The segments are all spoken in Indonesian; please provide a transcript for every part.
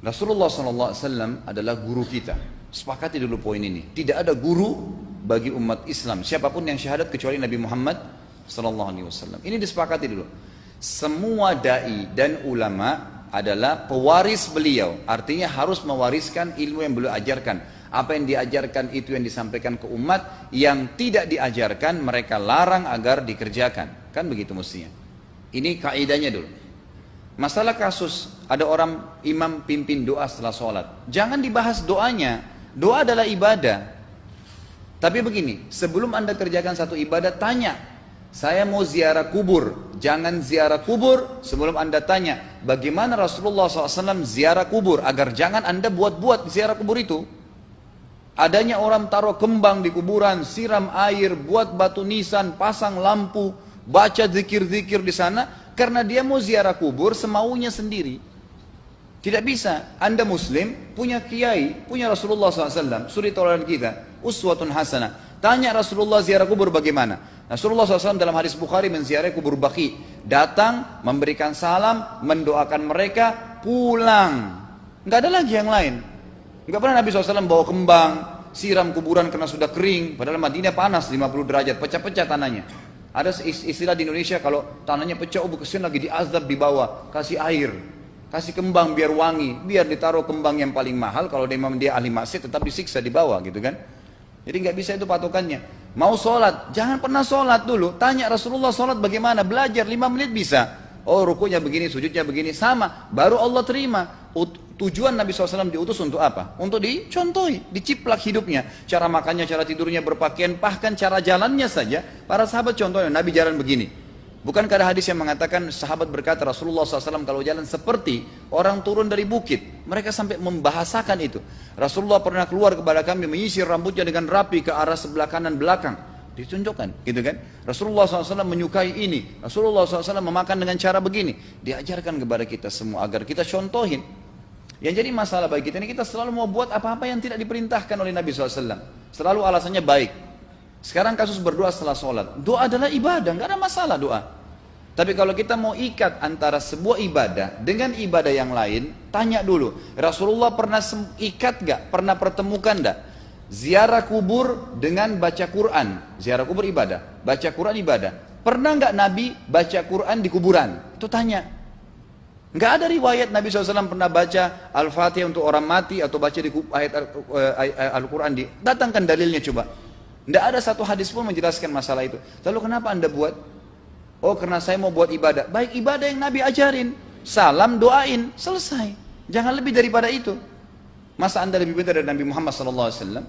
Rasulullah SAW adalah guru kita. Sepakati dulu poin ini. Tidak ada guru bagi umat Islam siapapun yang syahadat kecuali Nabi Muhammad SAW. Ini disepakati dulu. Semua dai dan ulama adalah pewaris beliau. Artinya harus mewariskan ilmu yang beliau ajarkan. Apa yang diajarkan itu yang disampaikan ke umat. Yang tidak diajarkan mereka larang agar dikerjakan. Kan begitu mestinya. Ini kaidahnya dulu. Masalah kasus ada orang imam pimpin doa setelah sholat, jangan dibahas doanya. Doa adalah ibadah. Tapi begini, sebelum anda kerjakan satu ibadah, tanya, saya mau ziarah kubur. Jangan ziarah kubur sebelum anda tanya bagaimana Rasulullah SAW ziarah kubur, agar jangan anda buat-buat ziarah kubur itu. Adanya orang taruh kembang di kuburan, siram air, buat batu nisan, pasang lampu, baca zikir-zikir di sana. Karena dia mau ziarah kubur semaunya sendiri. Tidak bisa. Anda muslim, punya kiai, punya Rasulullah SAW, suri tauladan kita, uswatun hasanah. Tanya Rasulullah ziarah kubur bagaimana? Rasulullah SAW dalam hadis Bukhari menziarahi kubur Baqi. Datang, memberikan salam, mendoakan mereka, pulang. Nggak ada lagi yang lain. Nggak pernah Nabi SAW bawa kembang, siram kuburan karena sudah kering. Padahal Madinah panas 50 derajat, pecah-pecah tanahnya. Ada istilah di Indonesia kalau tanahnya pecah, kesian lagi diazab di bawah, kasih air, kasih kembang biar wangi, biar ditaruh kembang yang paling mahal. Kalau dia ahli maksiat tetap disiksa di bawah gitu kan. Jadi nggak bisa itu patokannya. Mau sholat, jangan pernah sholat dulu. Tanya Rasulullah sholat bagaimana, belajar 5 menit bisa. Oh rukunya begini, sujudnya begini, sama. Baru Allah terima. Tujuan Nabi SAW diutus untuk apa? Untuk dicontohi, diciplak hidupnya. Cara makannya, cara tidurnya, berpakaian, bahkan cara jalannya saja. Para sahabat contohnya, Nabi jalan begini. Bukankah ada hadis yang mengatakan sahabat berkata Rasulullah SAW kalau jalan seperti orang turun dari bukit. Mereka sampai membahasakan itu. Rasulullah pernah keluar kepada kami menyisir rambutnya dengan rapi ke arah sebelah kanan belakang. Ditunjukkan, gitu kan? Rasulullah SAW menyukai ini. Rasulullah SAW memakan dengan cara begini. Diajarkan kepada kita semua agar kita contohin. Yang jadi masalah bagi kita ini, kita selalu mau buat apa-apa yang tidak diperintahkan oleh Nabi SAW. Selalu alasannya baik. Sekarang kasus berdoa setelah sholat. Doa adalah ibadah, nggak ada masalah doa. Tapi kalau kita mau ikat antara sebuah ibadah dengan ibadah yang lain, tanya dulu. Rasulullah pernah ikat nggak? Pernah pertemukan nggak? Ziarah kubur dengan baca Quran. Ziarah kubur ibadah, baca Quran ibadah. Pernah nggak Nabi baca Quran di kuburan? Itu tanya. Nggak ada riwayat Nabi SAW pernah baca Al-Fatihah untuk orang mati atau baca di ayat Al-Quran. Datangkan dalilnya coba. Nggak ada satu hadis pun menjelaskan masalah itu. Lalu kenapa anda buat? Oh karena saya mau buat ibadah. Baik ibadah yang Nabi ajarin. Salam, doain, selesai. Jangan lebih daripada itu. Masa anda lebih pintar dari Nabi Muhammad SAW?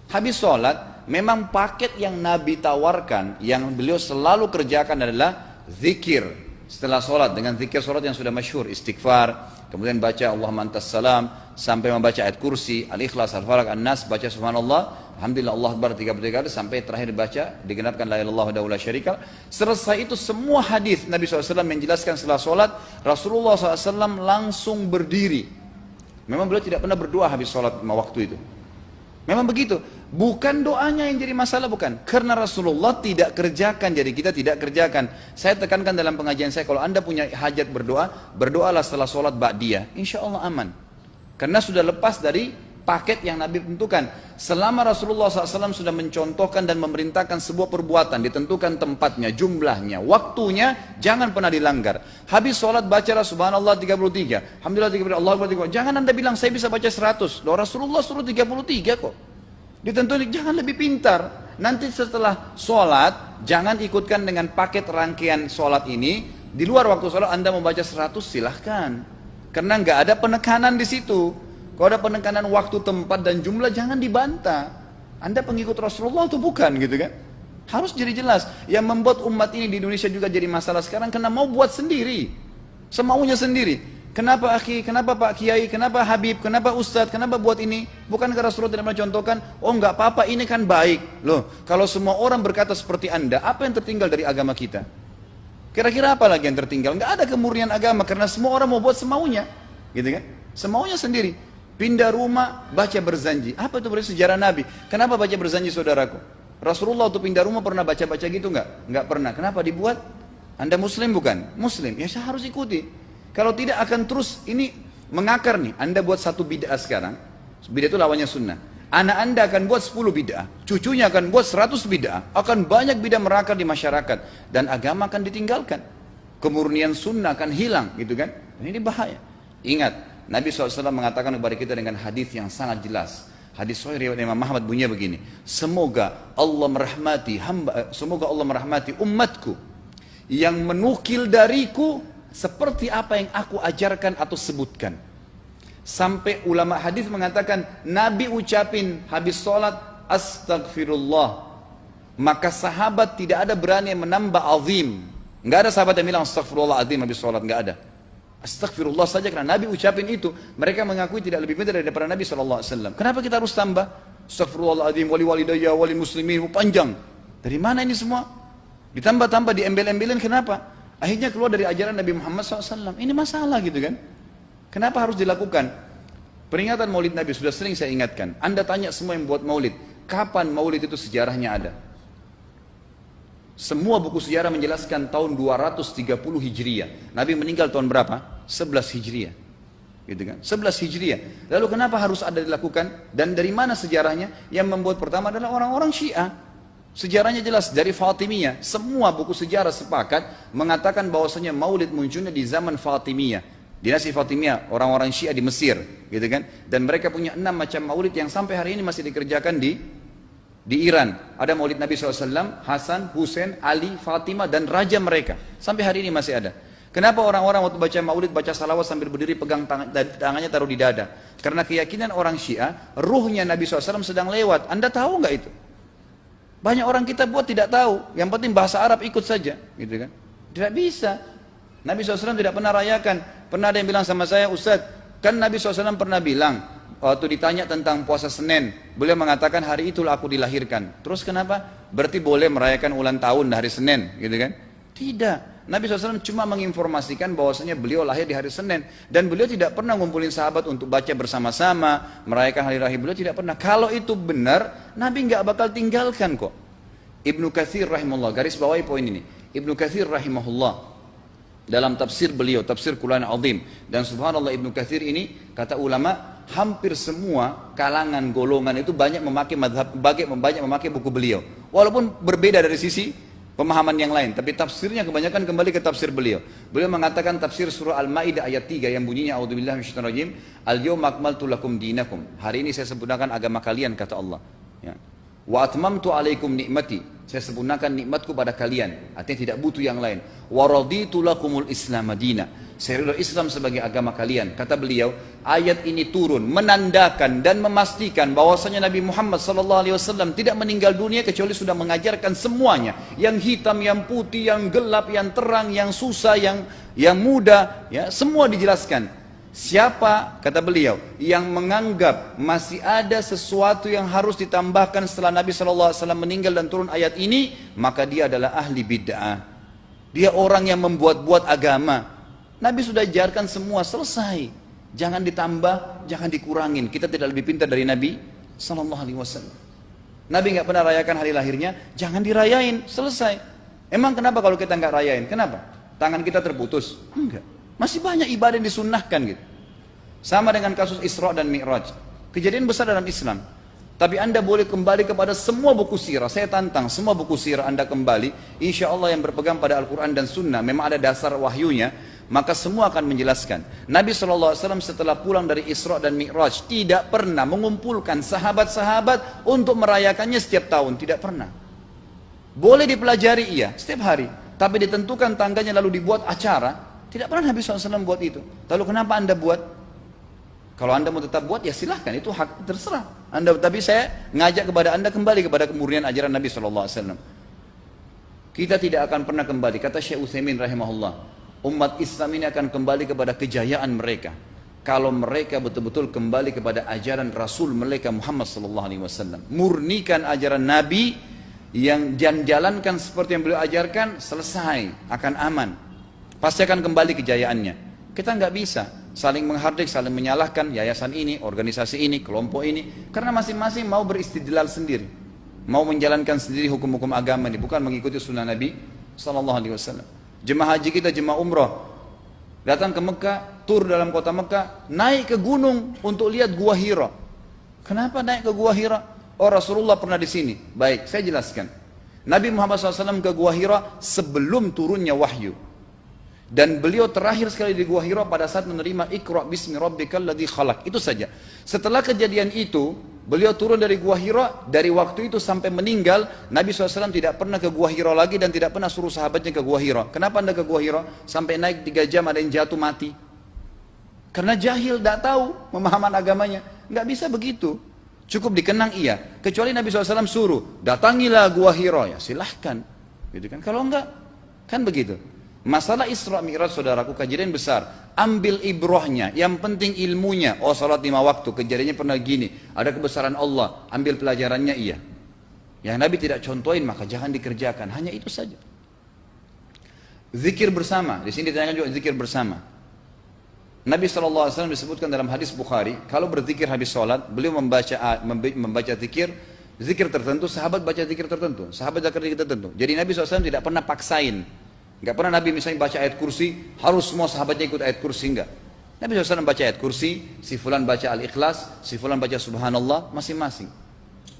Habis sholat, memang paket yang Nabi tawarkan, yang beliau selalu kerjakan adalah zikir. Setelah sholat dengan zikir sholat yang sudah masyhur, istighfar, kemudian baca Allahumma antas salam, sampai membaca ayat kursi, al-ikhlas, al-falaq, an-nas, baca subhanallah, alhamdulillah, Allah akbar 33 kali, sampai terakhir baca digenapkan la ilaha illallah wahdahu la syarika lah. Selesai itu semua hadis Nabi SAW menjelaskan setelah sholat, Rasulullah SAW langsung berdiri. Memang beliau tidak pernah berdoa habis sholat 5 waktu itu. Memang begitu. Bukan doanya yang jadi masalah, bukan. Karena Rasulullah tidak kerjakan, jadi kita tidak kerjakan. Saya tekankan dalam pengajian saya, kalau anda punya hajat berdoa, berdoalah setelah sholat ba'diyah. Insya Allah aman. Karena sudah lepas dari paket yang Nabi tentukan. Selama Rasulullah SAW sudah mencontohkan dan memerintahkan sebuah perbuatan, ditentukan tempatnya, jumlahnya, waktunya, jangan pernah dilanggar. Habis sholat bacalah subhanallah 33, alhamdulillah 33, Allah akbar 33. Jangan anda bilang saya bisa baca 100. Loh, Rasulullah suruh 33 kok. Ditentukan, jangan lebih pintar. Nanti setelah sholat, jangan ikutkan dengan paket rangkaian sholat ini. Di luar waktu sholat anda membaca 100 silahkan. Karena nggak ada penekanan di situ. Kalau ada penekanan waktu, tempat, dan jumlah, jangan dibantah. Anda pengikut Rasulullah atau bukan gitu kan? Harus jadi jelas. Yang membuat umat ini di Indonesia juga jadi masalah sekarang, karena mau buat sendiri. Semaunya sendiri. Kenapa akhi, kenapa Pak Kiai, kenapa Habib, kenapa Ustadz, kenapa buat ini? Bukankah Rasulullah tidak mencontohkan? Oh nggak apa-apa, ini kan baik. Loh, kalau semua orang berkata seperti anda, apa yang tertinggal dari agama kita? Kira-kira apa lagi yang tertinggal? Nggak ada kemurnian agama, karena semua orang mau buat semaunya. Gitu kan? Semaunya sendiri. Pindah rumah, baca berzanji. Apa itu berarti sejarah Nabi? Kenapa baca berzanji saudaraku? Rasulullah untuk pindah rumah pernah baca-baca gitu nggak? Nggak pernah. Kenapa dibuat? Anda muslim bukan? Muslim. Ya saya harus ikuti. Kalau tidak akan terus ini Mengakar nih, Anda buat satu bid'ah sekarang, bid'ah itu lawannya sunnah. Anak Anda akan buat 10 bid'ah, cucunya akan buat 100 bid'ah, akan banyak bid'ah merakar di masyarakat, dan agama akan ditinggalkan. Kemurnian sunnah akan hilang, gitu kan? Ini bahaya. Ingat, Nabi SAW mengatakan kepada kita dengan hadis yang sangat jelas. Hadis sahih riwayat Imam Ahmad bunyinya begini, semoga Allah merahmati umatku yang menukil dariku seperti apa yang aku ajarkan atau sebutkan. Sampai ulama hadis mengatakan Nabi ucapin habis sholat astagfirullah, maka sahabat tidak ada berani yang menambah azim. Nggak ada sahabat yang bilang astagfirullah azim habis sholat, nggak ada. Astagfirullah saja karena Nabi ucapin itu. Mereka mengakui tidak lebih pintar daripada Nabi SAW. Kenapa kita harus tambah? Astagfirullahaladzim, wali walidayya, wali muslimin, panjang. Dari mana ini semua? Ditambah-tambah, diembel-embelin, kenapa? Akhirnya keluar dari ajaran Nabi Muhammad SAW. Ini masalah gitu kan? Kenapa harus dilakukan? Peringatan maulid Nabi sudah sering saya ingatkan. Anda tanya semua yang buat maulid, kapan maulid itu sejarahnya ada? Semua buku sejarah menjelaskan tahun 230 Hijriah. Nabi meninggal tahun berapa? 11 Hijriah. Gitu kan? 11 Hijriah. Lalu kenapa harus ada dilakukan? Dan dari mana sejarahnya? Yang membuat pertama adalah orang-orang Syiah. Sejarahnya jelas dari Fatimiyah. Semua buku sejarah sepakat mengatakan bahwasanya maulid munculnya di zaman Fatimiyah. Dinasti Fatimiyah, orang-orang Syiah di Mesir, gitu kan? Dan mereka punya 6 macam maulid yang sampai hari ini masih dikerjakan di Iran. Ada maulid Nabi SAW, Hasan, Husain, Ali, Fatimah, dan raja mereka. Sampai hari ini masih ada. Kenapa orang-orang waktu baca maulid, baca salawat sambil berdiri pegang tangannya taruh di dada? Karena keyakinan orang Syiah, ruhnya Nabi SAW sedang lewat. Anda tahu nggak itu? Banyak orang kita buat tidak tahu. Yang penting bahasa Arab ikut saja, gitu kan? Tidak bisa. Nabi SAW tidak pernah rayakan. Pernah ada yang bilang sama saya, Ustaz, kan Nabi SAW pernah bilang, waktu ditanya tentang puasa Senin, beliau mengatakan hari itulah aku dilahirkan. Terus kenapa? Berarti boleh merayakan ulang tahun hari Senin, gitu kan? Tidak. Nabi SAW cuma menginformasikan bahwasanya beliau lahir di hari Senin. Dan beliau tidak pernah ngumpulin sahabat untuk baca bersama-sama, merayakan hari lahir beliau, tidak pernah. Kalau itu benar, Nabi nggak bakal tinggalkan kok. Ibnu Katsir rahimahullah, garis bawahi poin ini. Ibnu Katsir rahimahullah, dalam tafsir beliau, tafsir Quran Azim, dan subhanallah Ibnu Katsir ini, kata ulama, hampir semua kalangan golongan itu banyak memakai banyak memakai buku beliau, walaupun berbeda dari sisi pemahaman yang lain, tapi tafsirnya kebanyakan kembali ke tafsir beliau. Beliau mengatakan tafsir surah Al-Maidah ayat 3 yang bunyinya a'udzubillahi minasyaitonir rajim, al-yawma akmaltu lakum dinakum, hari ini saya sempurnakan agama kalian, kata Allah, ya. Wa atmamtu alaikum nikmati, saya sempurnakan nikmatku pada kalian, artinya tidak butuh yang lain. Wa raditu lakumul Islam madina, saya ridha Islam sebagai agama kalian. Kata beliau, ayat ini turun menandakan dan memastikan bahwasanya Nabi Muhammad SAW tidak meninggal dunia kecuali sudah mengajarkan semuanya, yang hitam, yang putih, yang gelap, yang terang, yang susah, yang muda, ya, semua dijelaskan. Siapa, kata beliau, yang menganggap masih ada sesuatu yang harus ditambahkan setelah Nabi SAW meninggal dan turun ayat ini, maka dia adalah ahli bid'ah. Dia orang yang membuat-buat agama. Nabi sudah ajarkan semua, selesai. Jangan ditambah, jangan dikurangin. Kita tidak lebih pintar dari Nabi SAW. Nabi nggak pernah rayakan hari lahirnya, jangan dirayain, selesai. Emang kenapa kalau kita nggak rayain? Kenapa? Tangan kita terputus? Enggak. Masih banyak ibadah yang disunnahkan gitu. Sama dengan kasus Isra dan Mi'raj. Kejadian besar dalam Islam. Tapi Anda boleh kembali kepada semua buku sirah. Saya tantang semua buku sirah Anda kembali. Insya Allah yang berpegang pada Al-Quran dan Sunnah, memang ada dasar wahyunya, maka semua akan menjelaskan. Nabi SAW setelah pulang dari Isra dan Mi'raj tidak pernah mengumpulkan sahabat-sahabat untuk merayakannya setiap tahun. Tidak pernah. Boleh dipelajari iya, setiap hari. Tapi ditentukan tanggalnya lalu dibuat acara. Tidak pernah Nabi SAW buat itu. Lalu kenapa Anda buat? Kalau Anda mau tetap buat, ya silahkan, itu hak terserah Anda. Tapi saya ngajak kepada Anda kembali kepada kemurnian ajaran Nabi SAW. Kita tidak akan pernah kembali, kata Syekh Utsaimin rahimahullah, umat Islam ini akan kembali kepada kejayaan mereka kalau mereka betul-betul kembali kepada ajaran Rasul mereka Muhammad SAW. Murnikan ajaran Nabi, yang jalankan seperti yang beliau ajarkan, selesai, akan aman. Pasti akan kembali kejayaannya. Kita nggak bisa saling menghardik, saling menyalahkan yayasan ini, organisasi ini, kelompok ini, karena masing-masing mau beristidlal sendiri, mau menjalankan sendiri hukum-hukum agama ini, bukan mengikuti sunnah Nabi SAW. Jemaah haji kita, jemaah umrah, datang ke Mekah, tur dalam kota Mekah, naik ke gunung untuk lihat Gua Hira. Kenapa naik ke Gua Hira? Oh, Rasulullah pernah di sini. Baik, saya jelaskan. Nabi Muhammad SAW ke Gua Hira sebelum turunnya wahyu. Dan beliau terakhir sekali di Gua Hira pada saat menerima Iqra bismi rabbikal ladzi khalaq. Itu saja. Setelah kejadian itu, beliau turun dari Gua Hira, dari waktu itu sampai meninggal, Nabi SAW tidak pernah ke Gua Hira lagi dan tidak pernah suruh sahabatnya ke Gua Hira. Kenapa anda ke Gua Hira? Sampai naik 3 jam ada yang jatuh mati. Karena jahil, tidak tahu pemahaman agamanya. Nggak bisa begitu. Cukup dikenang iya. Kecuali Nabi SAW suruh, datangilah Gua Hira. Ya silahkan. Gitu kan? Kalau enggak, kan begitu. Masalah Isra Mi'raj saudaraku kejadian besar. Ambil ibrahnya, yang penting ilmunya. Oh salat 5 waktu, kejadiannya pernah gini. Ada kebesaran Allah, ambil pelajarannya iya. Yang Nabi tidak contohin maka jangan dikerjakan. Hanya itu saja. Zikir bersama, di sini ditanyakan juga zikir bersama. Nabi SAW disebutkan dalam hadis Bukhari, kalau berzikir habis sholat, beliau membaca zikir tertentu, sahabat baca zikir tertentu, sahabat baca zikir tertentu. Jadi Nabi SAW tidak pernah paksain. Enggak pernah Nabi misalnya baca ayat kursi, harus semua sahabatnya ikut ayat kursi, enggak. Nabi SAW baca ayat kursi, si fulan baca al-ikhlas, si fulan baca subhanallah, masing-masing.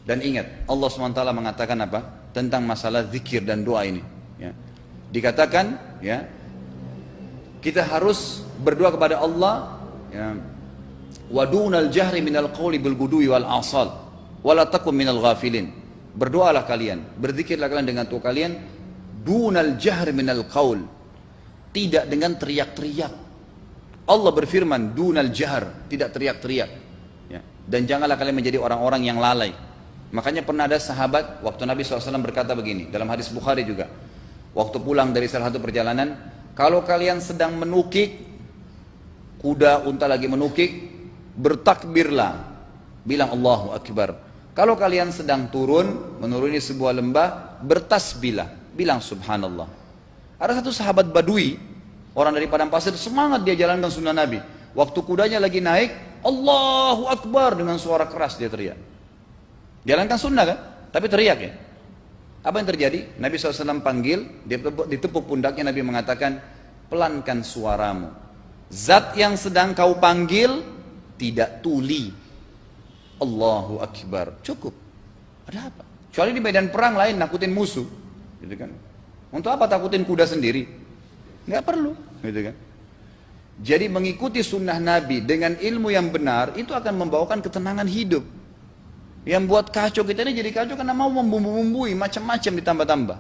Dan ingat, Allah SWT mengatakan apa? Tentang masalah zikir dan doa ini. Ya. Dikatakan, ya, kita harus berdoa kepada Allah, ya, wadunal jahri minal qawli bil gudui wal asal, wala takum minal ghafilin. Berdoalah kalian, berzikirlah kalian dengan doa kalian, dunal jahr minal qaul, tidak dengan teriak-teriak. Allah berfirman dunal jahr, tidak teriak-teriak, ya. Dan janganlah kalian menjadi orang-orang yang lalai. Makanya pernah ada sahabat waktu Nabi SAW berkata begini dalam hadis Bukhari juga, waktu pulang dari salah satu perjalanan, kalau kalian sedang menukik kuda, unta lagi menukik, bertakbirlah, bilang Allahu Akbar. Kalau kalian sedang turun menuruni sebuah lembah, bertasbihlah, bilang subhanallah. Ada satu sahabat badui, orang dari padang pasir, semangat dia jalankan sunnah Nabi. Waktu kudanya lagi naik, Allahu Akbar, dengan suara keras dia teriak. Jalankan sunnah kan? Tapi teriak ya. Apa yang terjadi? Nabi SAW panggil, ditepuk pundaknya, Nabi mengatakan, pelankan suaramu. Zat yang sedang kau panggil tidak tuli. Allahu Akbar. Cukup. Ada apa? Kecuali di medan perang lain nakutin musuh. Gitu kan? Untuk apa takutin kuda sendiri? Nggak perlu, gitu kan? Jadi mengikuti sunnah Nabi dengan ilmu yang benar itu akan membawakan ketenangan hidup. Yang buat kacau kita ini jadi kacau karena mau membumbu-bumbui macam-macam ditambah-tambah.